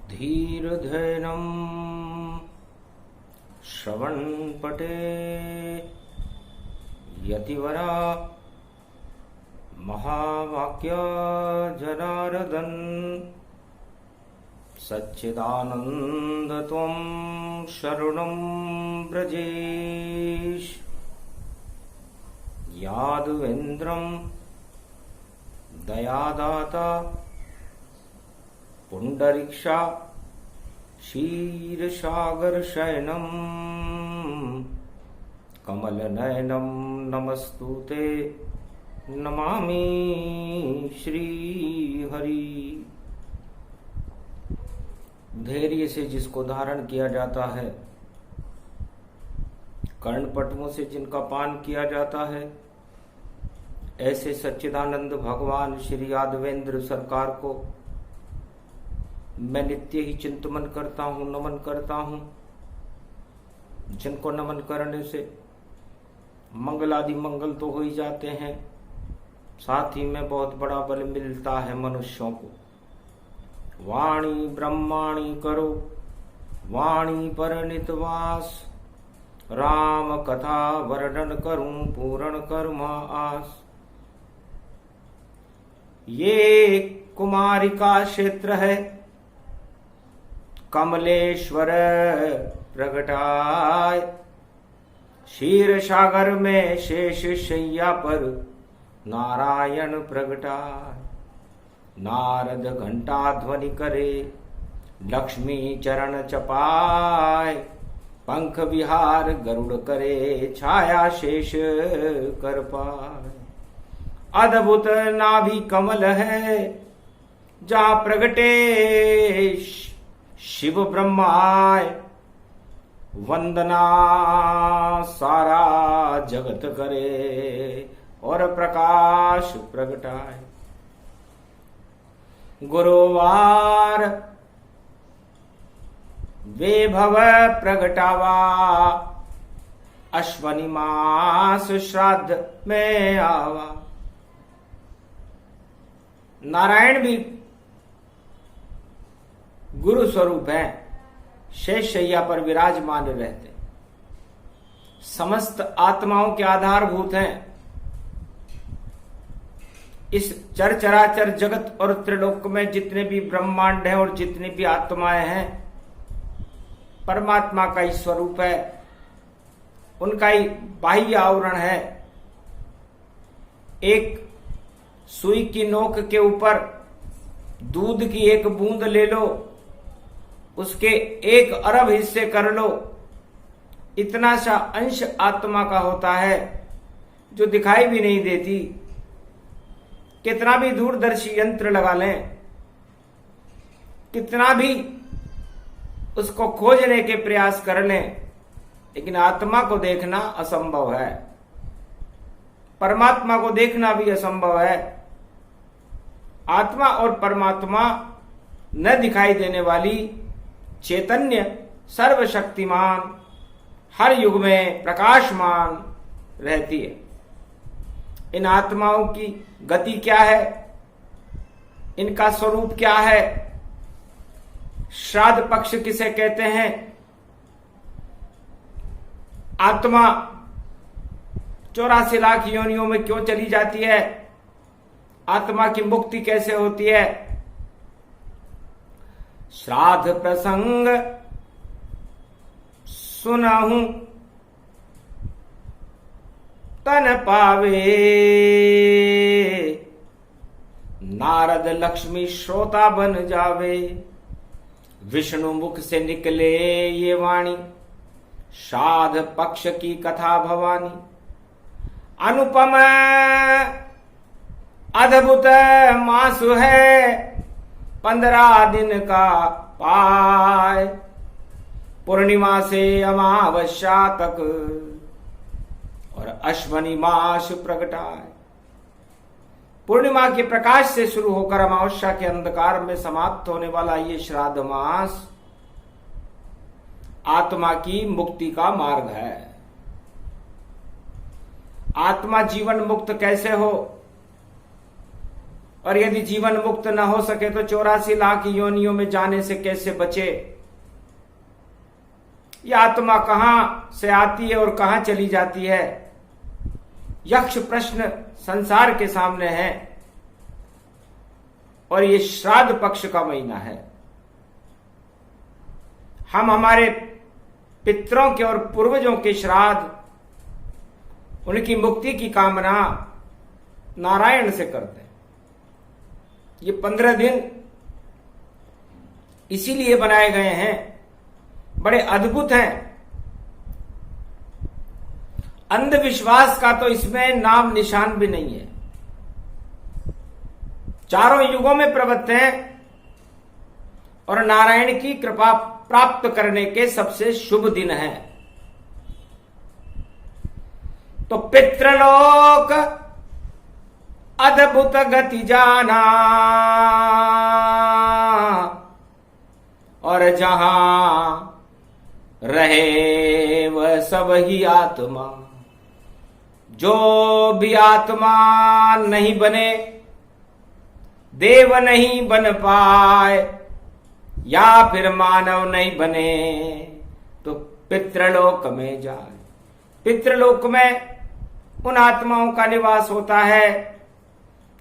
धीर्धैनं श्रवणपटे यतिवरा महावाक्य जनार्दन सच्चिदानंद त्वं शरणं व्रजेश यादवेन्द्रं दयादाता पुंडरीक्षा क्षीरसागर शयनम कमलनयनम नमस्तुते नमामि श्रीहरि। धैर्य से जिसको धारण किया जाता है, कर्णपटुओं से जिनका पान किया जाता है, ऐसे सच्चिदानंद भगवान श्री यादवेंद्र सरकार को मैं नित्य ही चिंतन करता हूँ, नमन करता हूँ। जिनको नमन करने से मंगल आदि मंगल तो हो ही जाते हैं, साथ ही में बहुत बड़ा बल मिलता है मनुष्यों को। वाणी ब्रह्माणी करो वाणी पर नितवास, राम कथा वर्णन करूं पूर्ण कर्म आस। ये कुमारिका क्षेत्र है, कमलेश्वर प्रगटाय, क्षीर सागर में शेष शैया पर नारायण प्रगटाय। नारद घंटा ध्वनि करे, लक्ष्मी चरण चपाय, पंख विहार गरुड़ करे, छाया शेष कर पाए। अद्भुत नाभि कमल है, जहाँ प्रगटे शिव ब्रह्माय, वंदना सारा जगत करे और प्रकाश प्रगटाए। गुरुवार वैभव प्रगटावा, अश्वनी मास श्राद्ध में आवा। नारायण भी गुरु स्वरूप है, शेष शैया पर विराजमान रहते, समस्त आत्माओं के आधारभूत हैं। इस चराचर जगत और त्रिलोक में जितने भी ब्रह्मांड हैं और जितनी भी आत्माएं हैं, परमात्मा का ही स्वरूप है, उनका ही बाह्य आवरण है। एक सुई की नोक के ऊपर दूध की एक बूंद ले लो, उसके 1 अरब हिस्से कर लो, इतना सा अंश आत्मा का होता है जो दिखाई भी नहीं देती। कितना भी दूरदर्शी यंत्र लगा लें, कितना भी उसको खोजने के प्रयास कर लें, लेकिन आत्मा को देखना असंभव है, परमात्मा को देखना भी असंभव है। आत्मा और परमात्मा न दिखाई देने वाली चैतन्य सर्वशक्तिमान, हर युग में प्रकाशमान रहती है। इन आत्माओं की गति क्या है, इनका स्वरूप क्या है, श्राद्ध पक्ष किसे कहते हैं, आत्मा 84 लाख योनियों में क्यों चली जाती है, आत्मा की मुक्ति कैसे होती है। श्राद्ध प्रसंग सुनहूं तन पावे, नारद लक्ष्मी श्रोता बन जावे। विष्णु मुख से निकले ये वाणी, श्राद्ध पक्ष की कथा भवानी। अनुपम अद्भुत मासु है, 15 दिन का पाय, पूर्णिमा से अमावस्या तक और अश्वनी मास प्रगटाए। पूर्णिमा के प्रकाश से शुरू होकर अमावस्या के अंधकार में समाप्त होने वाला ये श्राद्ध मास आत्मा की मुक्ति का मार्ग है। आत्मा जीवन मुक्त कैसे हो और यदि जीवन मुक्त न हो सके तो 84 लाख योनियों में जाने से कैसे बचे? यह आत्मा कहां से आती है और कहां चली जाती है? यक्ष प्रश्न संसार के सामने है। और ये श्राद्ध पक्ष का महीना है। हम हमारे पितरों के और पूर्वजों के श्राद्ध, उनकी मुक्ति की कामना नारायण से करते हैं। ये 15 दिन इसीलिए बनाए गए हैं, बड़े अद्भुत हैं। अंधविश्वास का तो इसमें नाम निशान भी नहीं है। चारों युगों में प्रवृत्त हैं और नारायण की कृपा प्राप्त करने के सबसे शुभ दिन है। तो पितृलोक अद्भुत गति जाना, और जहां रहे वह सब ही आत्मा। जो भी आत्मा नहीं बने, देव नहीं बन पाए, या फिर मानव नहीं बने, तो पितृलोक में जाए। पितृलोक में उन आत्माओं का निवास होता है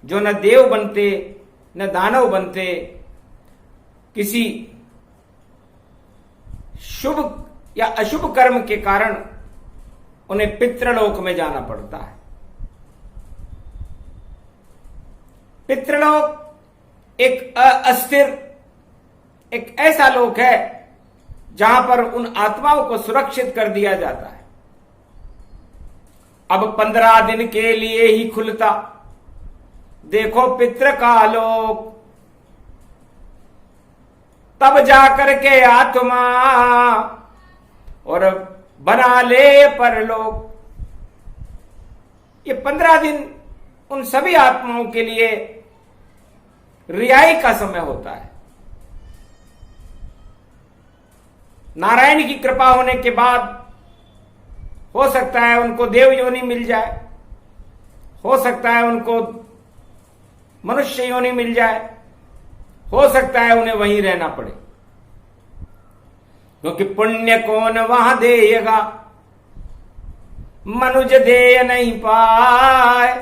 जो न देव बनते न दानव बनते, किसी शुभ या अशुभ कर्म के कारण उन्हें पितृलोक में जाना पड़ता है। पितृलोक एक अस्थिर, एक ऐसा लोक है जहां पर उन आत्माओं को सुरक्षित कर दिया जाता है। अब 15 दिन के लिए ही खुलता, देखो पितृ का लोक, तब जाकर के आत्मा और बना ले परलोक। ये 15 दिन उन सभी आत्माओं के लिए रिहाई का समय होता है। नारायण की कृपा होने के बाद हो सकता है उनको देव योनि मिल जाए, हो सकता है उनको मनुष्य योनि मिल जाए, हो सकता है उन्हें वहीं रहना पड़े, क्योंकि पुण्य कौन वहां देगा, मनुज दे नहीं पाए।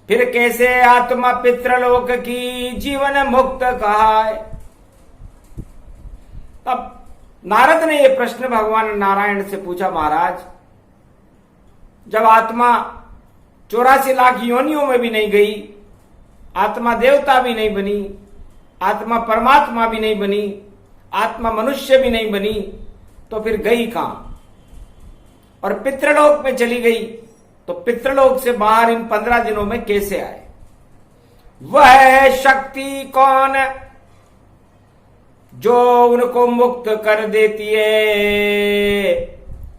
फिर कैसे आत्मा पितृलोक की जीवन मुक्त कहाए। तब नारद ने यह प्रश्न भगवान नारायण से पूछा, महाराज जब आत्मा 84 लाख योनियों में भी नहीं गई, आत्मा देवता भी नहीं बनी, आत्मा परमात्मा भी नहीं बनी, आत्मा मनुष्य भी नहीं बनी, तो फिर गई कहां? और पितृलोक में चली गई, तो पितृलोक से बाहर इन 15 दिनों में कैसे आए? वह शक्ति कौन जो उनको मुक्त कर देती है?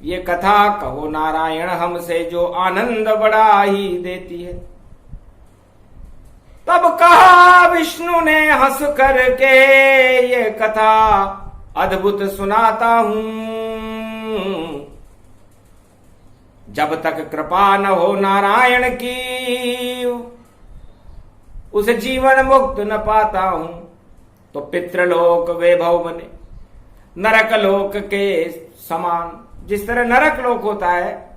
ये कथा कहो नारायण हमसे, जो आनंद बड़ा ही देती है। तब कहा विष्णु ने हंस करके, ये कथा अद्भुत सुनाता हूं। जब तक कृपा न हो नारायण की, उसे जीवन मुक्त न पाता हूं। तो पितृलोक वैभव बने नरक लोक के समान। जिस तरह नरक लोक होता है,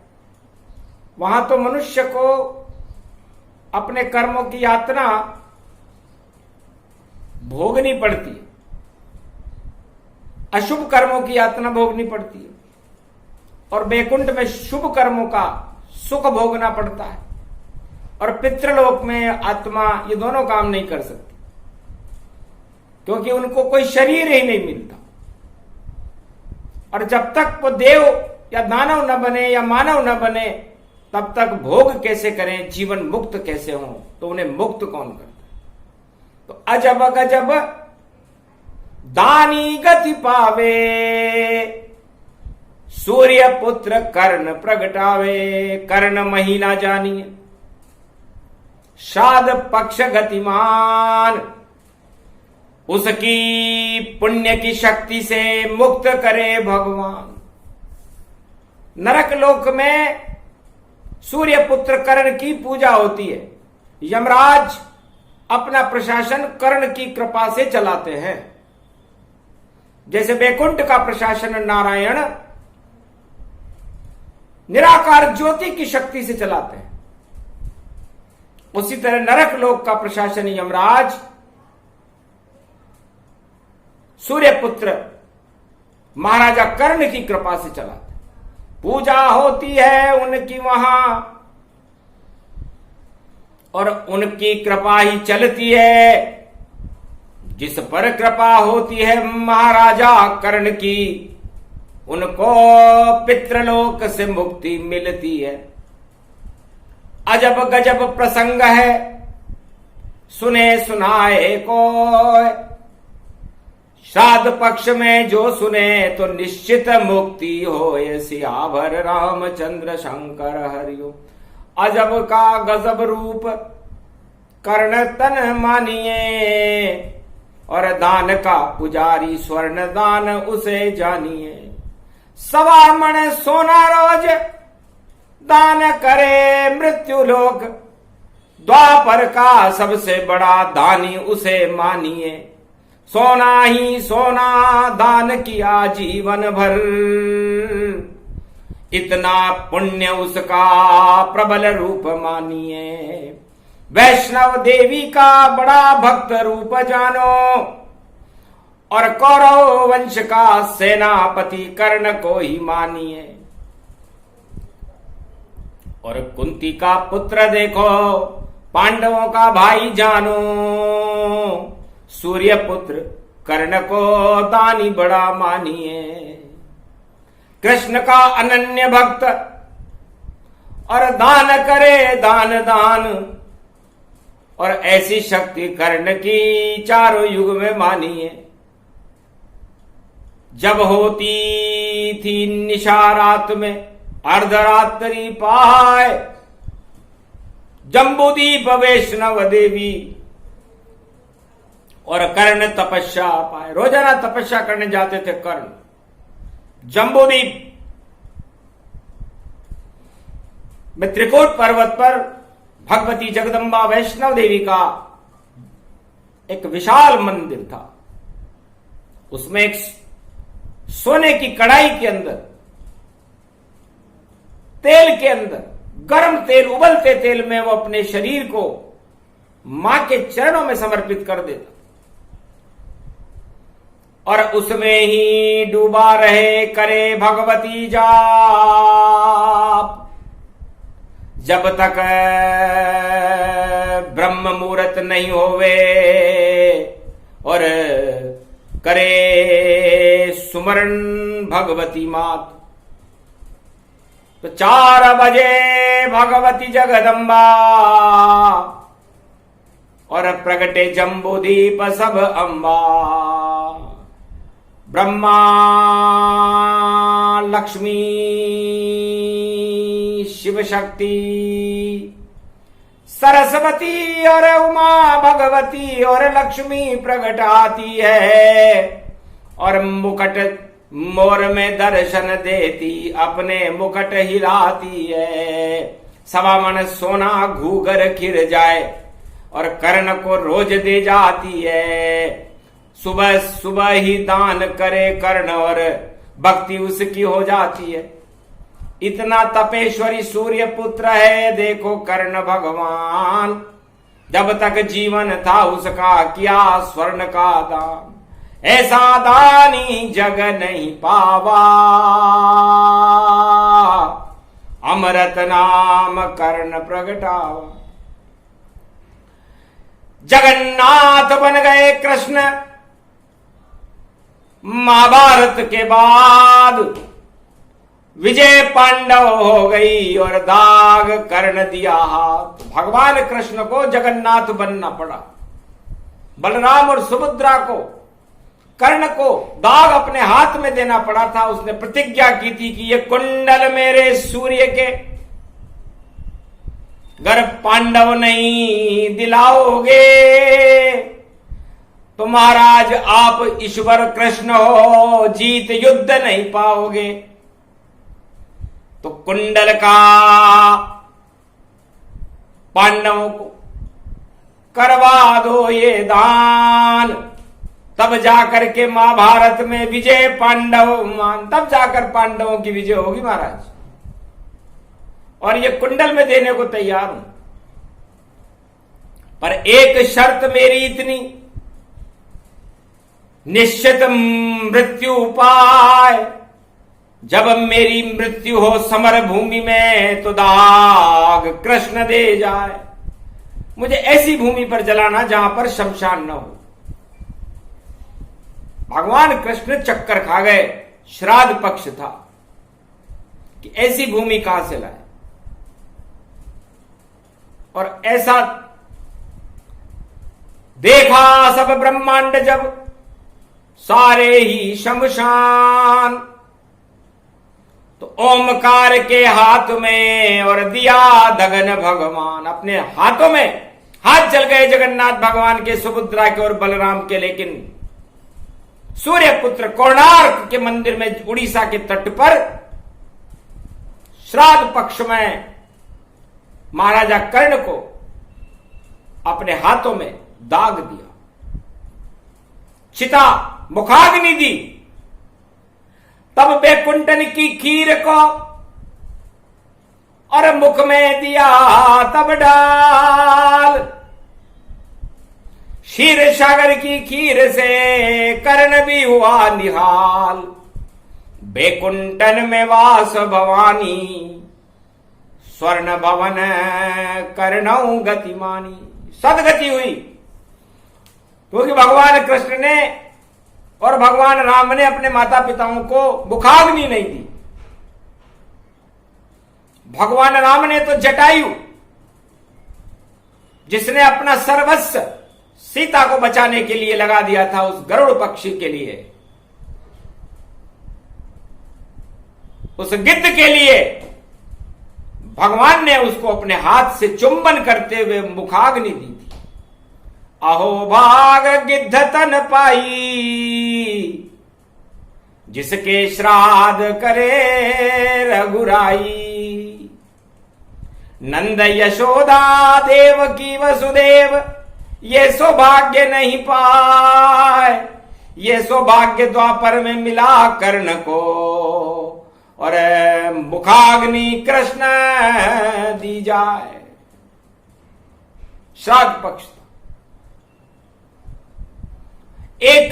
वहां तो मनुष्य को अपने कर्मों की यातना भोगनी पड़ती है, अशुभ कर्मों की यातना भोगनी पड़ती है, और वैकुंठ में शुभ कर्मों का सुख भोगना पड़ता है। और पितृलोक में आत्मा ये दोनों काम नहीं कर सकती, क्योंकि उनको कोई शरीर ही नहीं मिलता। और जब तक वो देव या दानव न बने या मानव न बने, तब तक भोग कैसे करें, जीवन मुक्त कैसे हो? तो उन्हें मुक्त कौन करता? तो अजब गजब दानी गति पावे, सूर्य पुत्र कर्ण प्रगटावे। कर्ण महीना जानिए, श्राद्ध पक्ष गतिमान, उसकी पुण्य की शक्ति से मुक्त करे भगवान। नरक लोक में सूर्य पुत्र कर्ण की पूजा होती है। यमराज अपना प्रशासन कर्ण की कृपा से चलाते हैं। जैसे वैकुंठ का प्रशासन नारायण निराकार ज्योति की शक्ति से चलाते हैं, उसी तरह नरक लोक का प्रशासन यमराज सूर्यपुत्र महाराजा कर्ण की कृपा से चलाते। पूजा होती है उनकी वहां और उनकी कृपा ही चलती है। जिस पर कृपा होती है महाराजा कर्ण की, उनको पितृलोक से मुक्ति मिलती है। अजब गजब प्रसंग है, सुने सुनाए को। श्राद्ध पक्ष में जो सुने तो निश्चित मुक्ति होए। सियावर रामचंद्र शंकर हरिओ। अजब का गजब रूप कर्ण तन मानिए, और दान का पुजारी स्वर्ण दान उसे जानिए। 1.25 मण सोना रोज दान करे मृत्यु लोक। द्वापर का सबसे बड़ा दानी उसे मानिए। सोना ही सोना दान किया जीवन भर, इतना पुण्य उसका प्रबल रूप मानिए। वैष्णव देवी का बड़ा भक्त रूप जानो, और कौरव वंश का सेनापति कर्ण को ही मानिए। और कुंती का पुत्र देखो, पांडवों का भाई जानो। सूर्य पुत्र कर्ण को दानी बड़ा मानिए। कृष्ण का अनन्य भक्त और दान करे दान दान, और ऐसी शक्ति कर्ण की चारों युग में मानिए। जब होती थी निशा रात में अर्धरात्रि पाए, जम्बूदीप वैष्णव देवी और कर्ण तपस्या पाए। रोजाना तपस्या करने जाते थे कर्ण। जम्बूदीप में त्रिकूट पर्वत पर भगवती जगदम्बा वैष्णव देवी का एक विशाल मंदिर था। उसमें एक सोने की कढ़ाई के अंदर, तेल के अंदर, गर्म तेल, उबलते तेल में वो अपने शरीर को मां के चरणों में समर्पित कर देता, और उसमें ही डूबा रहे करे भगवती जाप, जब तक ब्रह्म मुहूर्त नहीं होवे। और करे सुमरण भगवती मात। तो 4 बजे भगवती जगदम्बा और प्रगटे जम्बूदीप सब अम्बा। ब्रह्मा लक्ष्मी शिव शक्ति सरस्वती और उमा भगवती और लक्ष्मी प्रकट आती है, और मुकुट मोर में दर्शन देती अपने मुकुट हिलाती है। 1.25 मण सोना घूगर खिर जाए और कर्ण को रोज दे जाती है। सुबह सुबह ही दान करे कर्ण और भक्ति उसकी हो जाती है। इतना तपेश्वरी सूर्य पुत्र है देखो कर्ण भगवान। जब तक जीवन था उसका किया स्वर्ण का दान, ऐसा दानी जग नहीं पावा। अमृत नाम कर्ण प्रगटावा। जगन्नाथ बन गए कृष्ण महाभारत के बाद। विजय पांडव हो गई और दाग कर्ण दिया हाथ। भगवान कृष्ण को जगन्नाथ बनना पड़ा। बलराम और सुभद्रा को, कर्ण को दाग अपने हाथ में देना पड़ा था। उसने प्रतिज्ञा की थी कि ये कुंडल मेरे सूर्य के, अगर पांडव नहीं दिलाओगे तो महाराज आप ईश्वर कृष्ण हो, जीत युद्ध नहीं पाओगे। तो कुंडल का पांडवों को करवा दो ये दान, तब जाकर के महाभारत में विजय पांडव मान, तब जाकर पांडवों की विजय होगी महाराज। और ये कुंडल में देने को तैयार हूं, पर एक शर्त मेरी इतनी, निश्चित मृत्यु उपाय, जब मेरी मृत्यु हो समर भूमि में तो दाग कृष्ण दे जाए। मुझे ऐसी भूमि पर जलाना जहां पर शमशान न हो। भगवान कृष्ण चक्कर खा गए, श्राद्ध पक्ष था कि ऐसी भूमि कहां से लाए, और ऐसा देखा सब ब्रह्मांड जब सारे ही शमशान, तो ओमकार के हाथ में और दिया दगन भगवान, अपने हाथों में हाथ जल गए जगन्नाथ भगवान के, सुभद्रा के और बलराम के, लेकिन सूर्य पुत्र कोणार्क के मंदिर में उड़ीसा के तट पर श्राद्ध पक्ष में महाराजा कर्ण को अपने हाथों में दाग दिया, चिता मुखाग्नि दी, तब बैकुंठन की खीर को और मुख में दिया तब डाल, क्षीर सागर की खीर से कर्ण भी हुआ निहाल, बैकुंठन में वास भवानी, स्वर्ण भवन कर्णौ गतिमानी। सदगति हुई, क्योंकि भगवान कृष्ण ने और भगवान राम ने अपने माता पिताओं को मुखाग्नि नहीं दी। भगवान राम ने तो जटायु, जिसने अपना सर्वस्व सीता को बचाने के लिए लगा दिया था, उस गरुड़ पक्षी के लिए, उस गिद्ध के लिए भगवान ने उसको अपने हाथ से चुंबन करते हुए मुखाग्नि दी थी। अहो भाग गिद्ध तन पाई, जिसके श्राद्ध करे रघुराई, नंद यशोदा देवकी वसुदेव ये सौभाग्य नहीं पाए, ये सौभाग्य द्वापर में मिला कर्ण को, और मुखाग्नि कृष्ण दी जाए। श्राद्ध पक्ष था, एक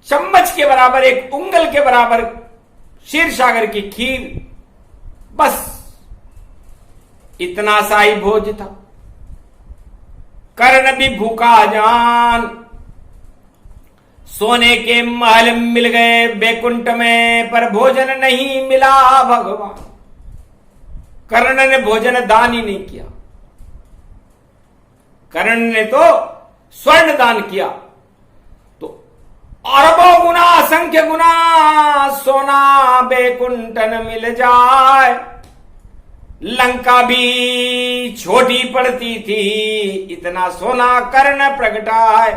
चम्मच के बराबर, एक उंगल के बराबर क्षीर सागर की खीर, बस इतना सा ही भोज था। कर्ण भी भूखा जान, सोने के महल मिल गए बैकुंठ में, पर भोजन नहीं मिला भगवान। कर्ण ने भोजन दान ही नहीं किया, कर्ण ने तो स्वर्ण दान किया, तो अरबों गुना असंख्य गुना सोना बैकुंठन मिल जाए। लंका भी छोटी पड़ती थी, इतना सोना कर्ण प्रगटाए।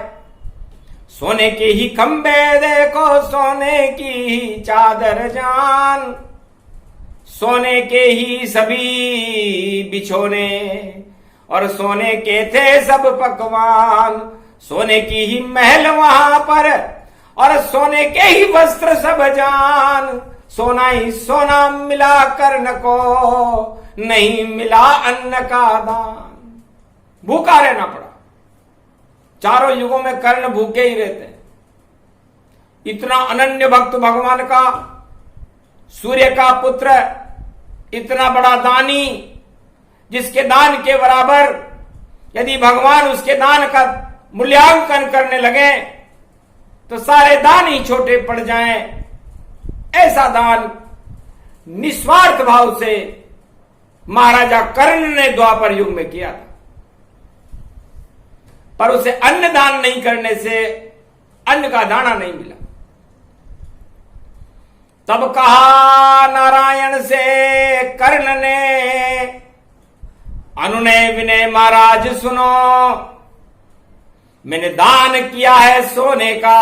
सोने के ही खंबे देखो, सोने की ही चादर जान, सोने के ही सभी बिछोने, और सोने के थे सब पकवान। सोने की ही महल वहां पर, और सोने के ही वस्त्र सब जान। सोना ही सोना मिला कर्ण को, नहीं मिला अन्न का दान। भूखा रहना पड़ा, चारों युगों में कर्ण भूखे ही रहते हैं। इतना अनन्य भक्त भगवान का, सूर्य का पुत्र, इतना बड़ा दानी, जिसके दान के बराबर यदि भगवान उसके दान का मूल्यांकन करने लगे तो सारे दान ही छोटे पड़ जाएं। ऐसा दान निस्वार्थ भाव से महाराजा कर्ण ने द्वापर युग में किया था, पर उसे अन्न दान नहीं करने से अन्न का दाना नहीं मिला। तब कहा नारायण से कर्ण ने, अनुनय विनय महाराज सुनो, मैंने दान किया है सोने का,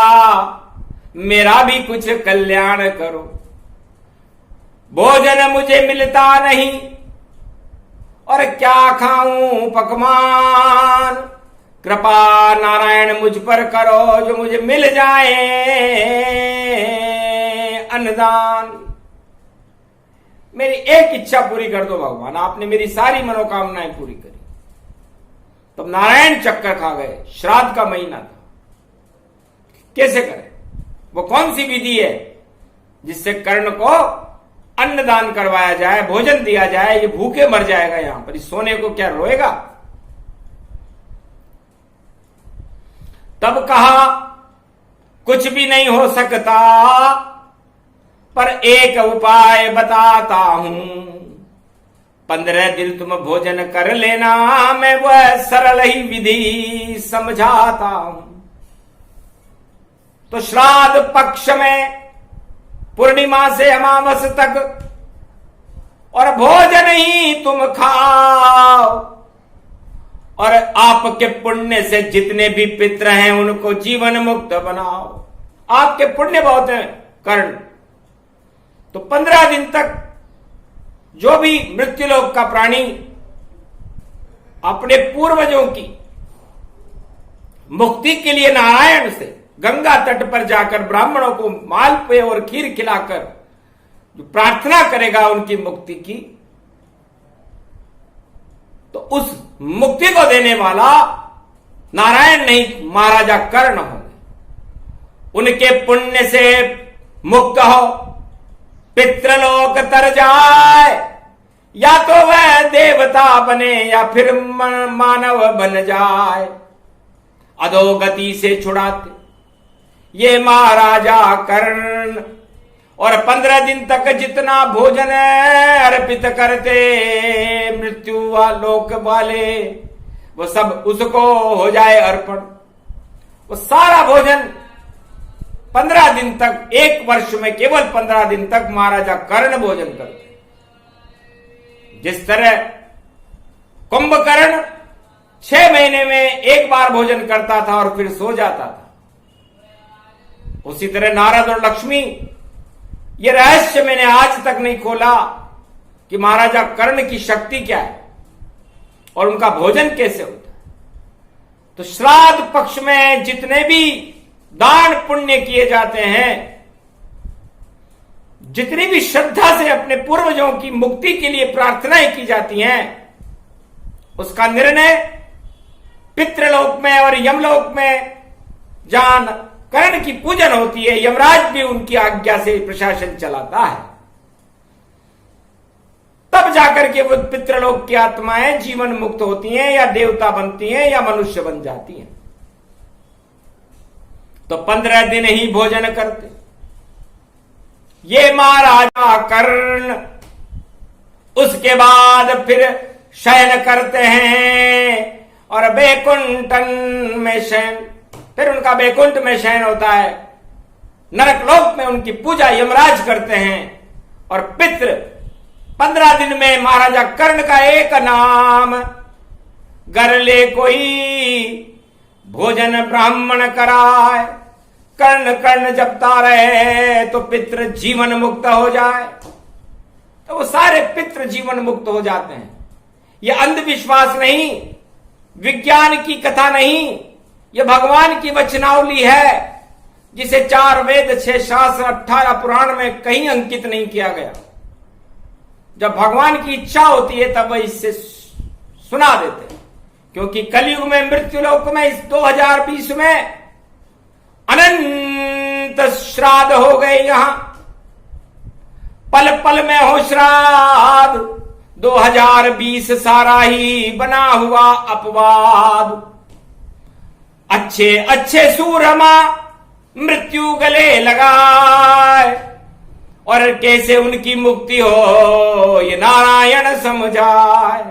मेरा भी कुछ कल्याण करो। भोजन मुझे मिलता नहीं, और क्या खाऊं पकवान, कृपा नारायण मुझ पर करो जो मुझे मिल जाए अन्नदान। मेरी एक इच्छा पूरी कर दो भगवान, आपने मेरी सारी मनोकामनाएं पूरी करी। तब नारायण चक्कर खा गए। श्राद्ध का महीना था, कैसे करें? वो कौन सी विधि है जिससे कर्ण को अन्नदान करवाया जाए, भोजन दिया जाए? ये भूखे मर जाएगा यहां पर, इस सोने को क्या रोएगा? तब कहा कुछ भी नहीं हो सकता, पर एक उपाय बताता हूं। 15 दिन तुम भोजन कर लेना, मैं वह सरल ही विधि समझाता हूं। तो श्राद्ध पक्ष में पूर्णिमा से अमावस तक और भोजन ही तुम खाओ, और आपके पुण्य से जितने भी पितृ हैं उनको जीवन मुक्त बनाओ। आपके पुण्य बहुत हैं कर्ण, तो 15 दिन तक जो भी मृत्युलोक का प्राणी अपने पूर्वजों की मुक्ति के लिए नारायण से गंगा तट पर जाकर ब्राह्मणों को मालपुए और खीर खिलाकर जो प्रार्थना करेगा उनकी मुक्ति की, तो उस मुक्ति को देने वाला नारायण नहीं, महाराजा कर्ण होंगे। उनके पुण्य से मुक्त हो, पितृलोक तर जाए, या तो वह देवता बने या फिर मानव बन जाए। अधोगति से छुड़ाते ये महाराजा कर्ण, और 15 दिन तक जितना भोजन अर्पित करते मृत्यु लोक वाले, वो सब उसको हो जाए अर्पण। वो सारा भोजन 15 दिन तक, एक वर्ष में केवल 15 दिन तक महाराजा कर्ण भोजन करते। जिस तरह कुंभकर्ण 6 महीने में एक बार भोजन करता था और फिर सो जाता था, उसी तरह नारद और लक्ष्मी, ये रहस्य मैंने आज तक नहीं खोला कि महाराजा कर्ण की शक्ति क्या है और उनका भोजन कैसे होता है। तो श्राद्ध पक्ष में जितने भी दान पुण्य किए जाते हैं, जितनी भी श्रद्धा से अपने पूर्वजों की मुक्ति के लिए प्रार्थनाएं की जाती हैं, उसका निर्णय पितृलोक में और यमलोक में जहां कर्ण की पूजन होती है, यमराज भी उनकी आज्ञा से प्रशासन चलाता है। तब जाकर के वो पितृलोक की आत्माएं जीवन मुक्त होती हैं, या देवता बनती हैं, या मनुष्य बन जाती हैं। तो 15 दिन ही भोजन करते ये महाराजा कर्ण। उसके बाद फिर शयन करते हैं, और बैकुंठन में शयन, फिर उनका बैकुंठ में शयन होता है। नरकलोक में उनकी पूजा यमराज करते हैं। और पितृ 15 दिन में महाराजा कर्ण का एक नाम, गर ले कोई भोजन ब्राह्मण कराए। कर्ण कर्ण जपता रहे तो पितृ जीवन मुक्त हो जाए, तो वो सारे पितृ जीवन मुक्त हो जाते हैं। ये अंधविश्वास नहीं, विज्ञान की कथा नहीं, ये भगवान की वचनावली है, जिसे 4 वेद 6 शास्त्र 18 पुराण में कहीं अंकित नहीं किया गया। जब भगवान की इच्छा होती है तब वह इससे सुना देते हैं, क्योंकि कलयुग में मृत्युलोक में इस 2020 में अनंत श्राद्ध हो गए। यहां पल पल में हो श्राद्ध। 2020 सारा ही बना हुआ अपवाद। अच्छे अच्छे सूरमा मृत्यु गले लगाए, और कैसे उनकी मुक्ति हो ये नारायण समझाए।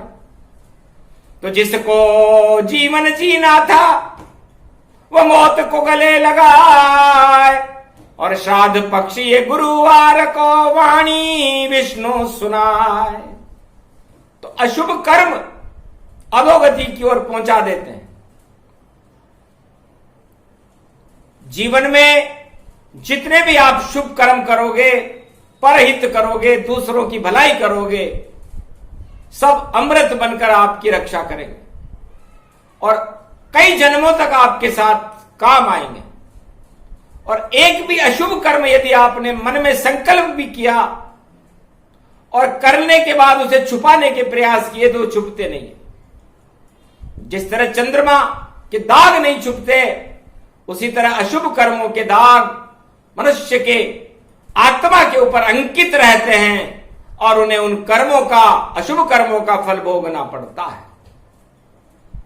तो जिसको जीवन जीना था वो मौत को गले लगाए, और श्राद्ध पक्ष ये गुरुवार को वाणी विष्णु सुनाए। तो अशुभ कर्म अधोगति की ओर पहुंचा देते हैं। जीवन में जितने भी आप शुभ कर्म करोगे, परहित करोगे, दूसरों की भलाई करोगे, सब अमृत बनकर आपकी रक्षा करेंगे और कई जन्मों तक आपके साथ काम आएंगे। और एक भी अशुभ कर्म यदि आपने मन में संकल्प भी किया और करने के बाद उसे छुपाने के प्रयास किए तो छुपते नहीं है। जिस तरह चंद्रमा के दाग नहीं छुपते, उसी तरह अशुभ कर्मों के दाग मनुष्य के आत्मा के ऊपर अंकित रहते हैं और उन्हें उन कर्मों का, अशुभ कर्मों का फल भोगना पड़ता है।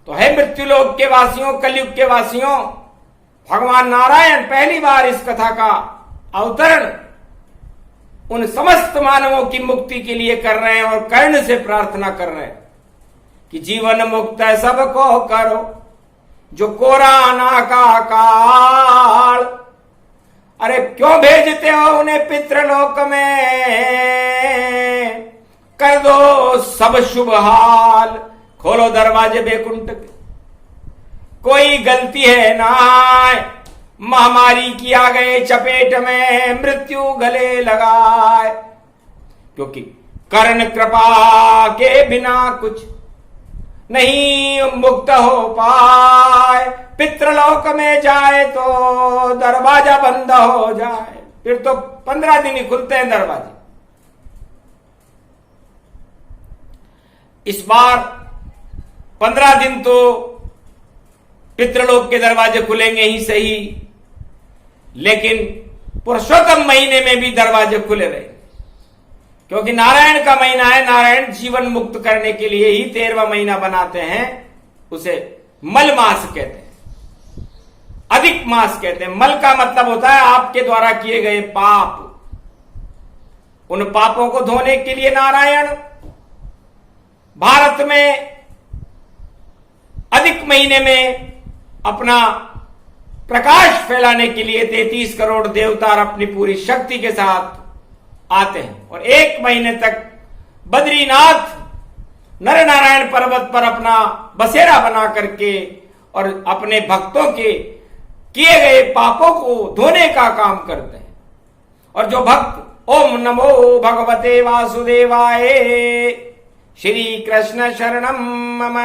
तो है मृत्युलोक के वासियों, कलयुग के वासियों, भगवान नारायण पहली बार इस कथा का अवतरण उन समस्त मानवों की मुक्ति के लिए कर रहे हैं और कर्ण से प्रार्थना कर रहे हैं कि जीवन मुक्त सबको करो, जो कोरा ना का काल। अरे क्यों भेजते हो उन्हें पितृलोक में, कर दो सब शुभ हाल, खोलो दरवाजे बैकुंठ के। कोई गलती है ना, महामारी की आ गए चपेट में, मृत्यु गले लगाए, क्योंकि कर्ण कृपा के बिना कुछ नहीं मुक्त हो पाए। पितृलोक में जाए तो दरवाजा बंद हो जाए, फिर तो 15 दिन ही खुलते हैं दरवाजे। इस बार 15 दिन तो पितृलोक के दरवाजे खुलेंगे ही सही, लेकिन पुरुषोत्तम महीने में भी दरवाजे खुले रहे, क्योंकि नारायण का महीना है। नारायण जीवन मुक्त करने के लिए ही 13वां महीना बनाते हैं, उसे मल मास कहते हैं, अधिक मास कहते हैं। मल का मतलब होता है आपके द्वारा किए गए पाप। उन पापों को धोने के लिए नारायण भारत में अधिक महीने में अपना प्रकाश फैलाने के लिए 33 करोड़ देवता अपनी पूरी शक्ति के साथ आते हैं और 1 महीने तक बद्रीनाथ नर नारायण पर्वत पर अपना बसेरा बना करके और अपने भक्तों के किए गए पापों को धोने का काम करते हैं। और जो भक्त ओम नमो भगवते वासुदेवाय, श्री कृष्ण शरणम मम,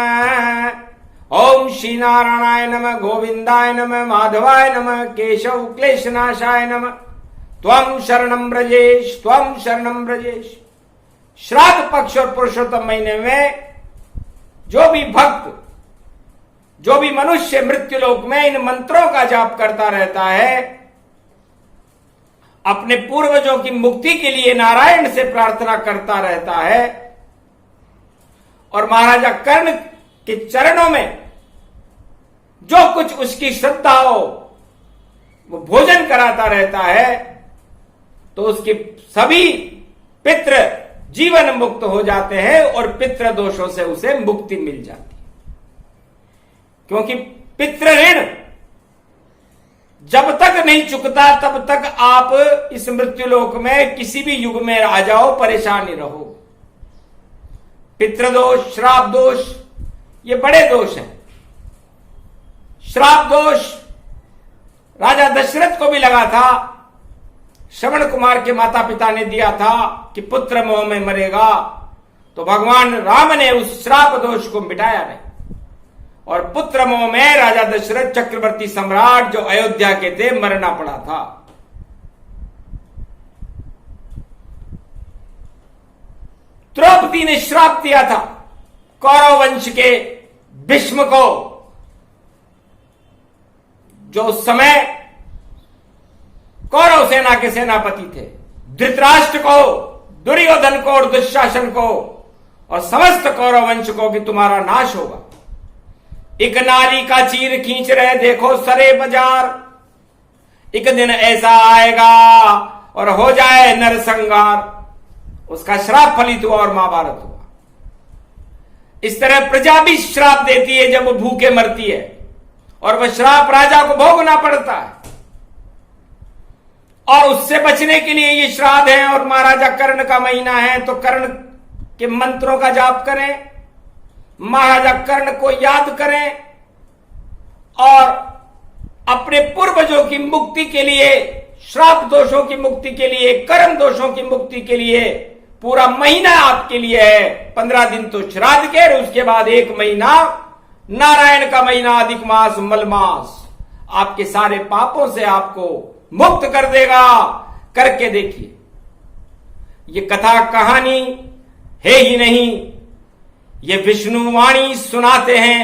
ओम श्री नारायणाय नमः, गोविंदाय नमः, माधवाय नमः, केशव क्लेशनाशाय नमः, त्वं शरणं ब्रजेश, त्वं शरणं ब्रजेश। श्राद्ध पक्ष और पुरुषोत्तम महीने में जो भी भक्त, जो भी मनुष्य मृत्युलोक में इन मंत्रों का जाप करता रहता है, अपने पूर्वजों की मुक्ति के लिए नारायण से प्रार्थना करता रहता है और महाराजा कर्ण के चरणों में जो कुछ उसकी श्रद्धा हो वो भोजन कराता रहता है, तो उसके सभी पितृ जीवन मुक्त हो जाते हैं और पितृ दोषों से उसे मुक्ति मिल जाती है। क्योंकि पितृ ऋण जब तक नहीं चुकता तब तक आप इस मृत्युलोक में किसी भी युग में आ जाओ, परेशान ही रहो। पितृदोष, श्राप दोष, ये बड़े दोष हैं। श्राप दोष राजा दशरथ को भी लगा था, श्रवण कुमार के माता पिता ने दिया था कि पुत्र मोह में मरेगा, तो भगवान राम ने उस श्राप दोष को मिटाया नहीं और पुत्र मोह में राजा दशरथ चक्रवर्ती सम्राट जो अयोध्या के थे मरना पड़ा था। द्रौपदी ने श्राप दिया था कौरव वंश के भीष्म को, जो उस समय कौरव सेना के सेनापति थे, धृतराष्ट्र को, दुर्योधन को और दुशासन को और समस्त कौरव वंश को कि तुम्हारा नाश होगा। एक नारी का चीर खींच रहे देखो सरे बाजार, एक दिन ऐसा आएगा और हो जाए नरसंहार। उसका श्राप फलित हुआ और महाभारत हुआ। इस तरह प्रजा भी श्राप देती है जब वो भूखे मरती है और वह श्राप राजा को भोगना पड़ता है, और उससे बचने के लिए ये श्राद्ध है। और महाराजा कर्ण का महीना है तो कर्ण के मंत्रों का जाप करें, महाराजा कर्ण को याद करें और अपने पूर्वजों की मुक्ति के लिए, श्राप दोषों की मुक्ति के लिए, कर्म दोषों की मुक्ति के लिए पूरा महीना आपके लिए है। 15 दिन तो श्राद्ध के, उसके बाद 1 महीना नारायण का महीना, अधिक मास मलमास, आपके सारे पापों से आपको मुक्त कर देगा। करके देखिए। ये कथा कहानी है ही नहीं, ये विष्णु वाणी सुनाते हैं।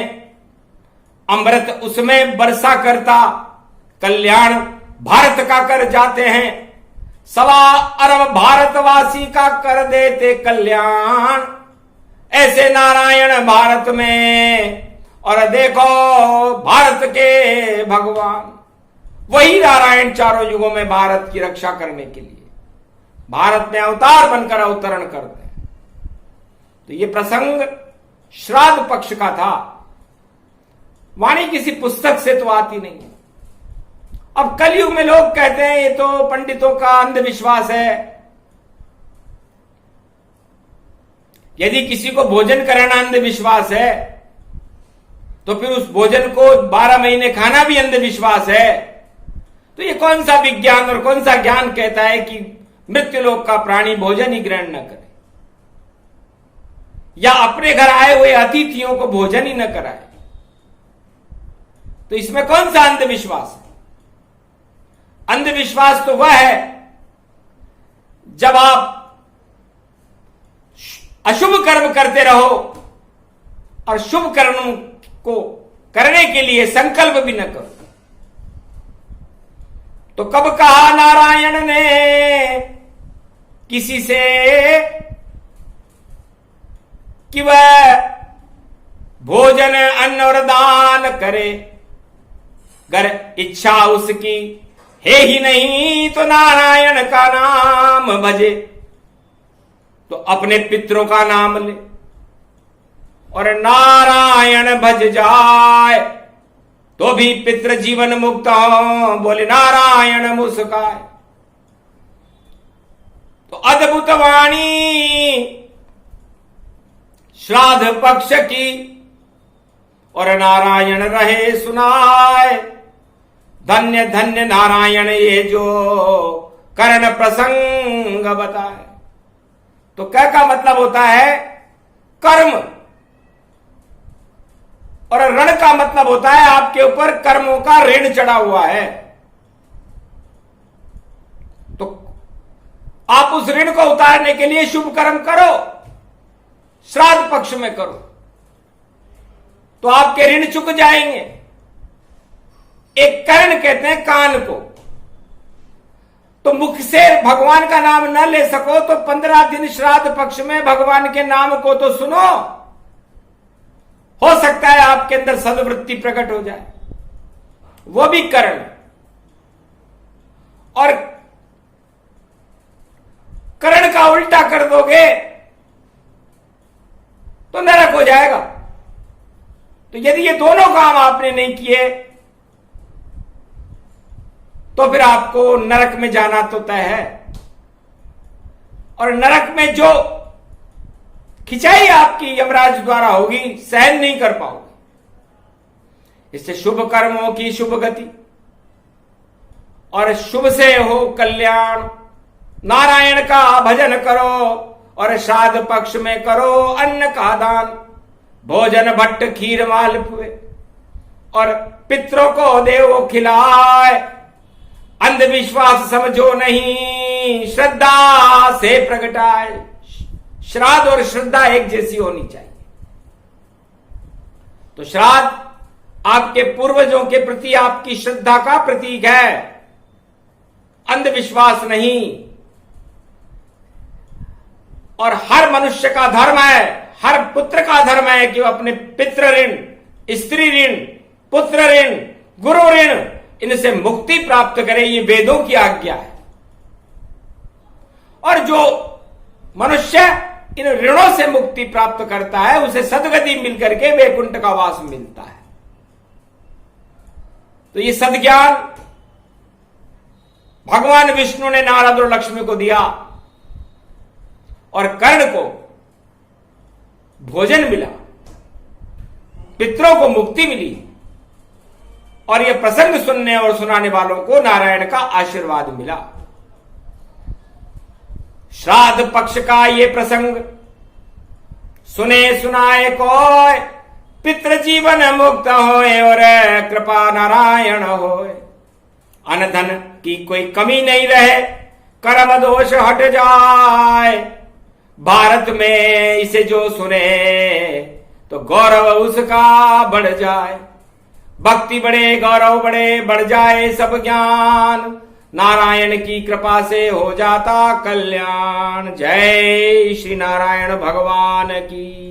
अमृत उसमें वर्षा करता, कल्याण भारत का कर जाते हैं। 1.25 अरब भारतवासी का कर देते कल्याण, ऐसे नारायण भारत में। और देखो भारत के भगवान, वही नारायण चारों युगों में भारत की रक्षा करने के लिए भारत में अवतार बनकर अवतरण करते हैं। तो ये प्रसंग श्राद्ध पक्ष का था। वाणी किसी पुस्तक से तो आती नहीं है। अब कलयुग में लोग कहते हैं ये तो पंडितों का अंधविश्वास है। यदि किसी को भोजन कराना अंधविश्वास है तो फिर उस भोजन को 12 महीने खाना भी अंधविश्वास है। तो ये कौन सा विज्ञान और कौन सा ज्ञान कहता है कि मृत्युलोक का प्राणी भोजन ही ग्रहण न करे, या अपने घर आए हुए अतिथियों को भोजन ही न कराए? तो इसमें कौन सा अंधविश्वास है? अंधविश्वास तो वह है जब आप अशुभ कर्म करते रहो और शुभ कर्म को करने के लिए संकल्प भी न करो। तो कब कहा नारायण ने किसी से कि वह भोजन अन्न और दान करे, अगर इच्छा उसकी है ही नहीं तो नारायण का नाम भजे। तो अपने पितरों का नाम ले और नारायण भज जाए तो भी पितृ जीवन मुक्त हो, बोले नारायण मुस्काए। तो अद्भुत वाणी श्राद्ध पक्ष की और नारायण रहे सुनाए। धन्य धन्य नारायण ये जो कर्ण प्रसंग बताए। तो क्या का मतलब होता है कर्म, और ऋण का मतलब होता है आपके ऊपर कर्मों का ऋण चढ़ा हुआ है। तो आप उस ऋण को उतारने के लिए शुभ कर्म करो, श्राद्ध पक्ष में करो, तो आपके ऋण चुक जाएंगे। एक कर्ण कहते हैं कान को। तो मुख से भगवान का नाम न ले सको तो 15 दिन श्राद्ध पक्ष में भगवान के नाम को तो सुनो, हो सकता है आपके अंदर सद्वृत्ति प्रकट हो जाए, वो भी कर्ण। और कर्ण का उल्टा कर दोगे तो नरक हो जाएगा। तो यदि ये दोनों काम आपने नहीं किए तो फिर आपको नरक में जाना तो तय है। और नरक में जो खिंचाई आपकी यमराज द्वारा होगी सहन नहीं कर पाओगे। इससे शुभ कर्मों की शुभ गति और शुभ से हो कल्याण। नारायण का भजन करो और श्राद्ध पक्ष में करो अन्न का दान, भोजन भट्ट खीर मालपुए और पितरों को देवो खिलाए। अंधविश्वास समझो नहीं, श्रद्धा से प्रगटाए। श्राद्ध और श्रद्धा एक जैसी होनी चाहिए। तो श्राद्ध आपके पूर्वजों के प्रति आपकी श्रद्धा का प्रतीक है, अंधविश्वास नहीं। और हर मनुष्य का धर्म है, हर पुत्र का धर्म है कि वह अपने पितृ ऋण, स्त्री ऋण, पुत्र ऋण, गुरु ऋण, इनसे मुक्ति प्राप्त करे। ये वेदों की आज्ञा है। और जो मनुष्य इन ऋणों से मुक्ति प्राप्त करता है उसे सद्गति मिलकर के वैकुंठ का वास मिलता है। तो ये सद्ज्ञान भगवान विष्णु ने नारद और लक्ष्मी को दिया और कर्ण को भोजन मिला, पितरों को मुक्ति मिली और यह प्रसंग सुनने और सुनाने वालों को नारायण का आशीर्वाद मिला। श्राद्ध पक्ष का ये प्रसंग सुने सुनाए कोय, पितृ जीवन मुक्त होए और कृपा नारायण होए। अन्न धन की कोई कमी नहीं रहे, कर्म दोष हट जाए। भारत में इसे जो सुने तो गौरव उसका बढ़ जाए। भक्ति बढ़े, गौरव बढ़े, बढ़ जाए सब ज्ञान। नारायण की कृपा से हो जाता कल्याण। जय श्री नारायण भगवान की।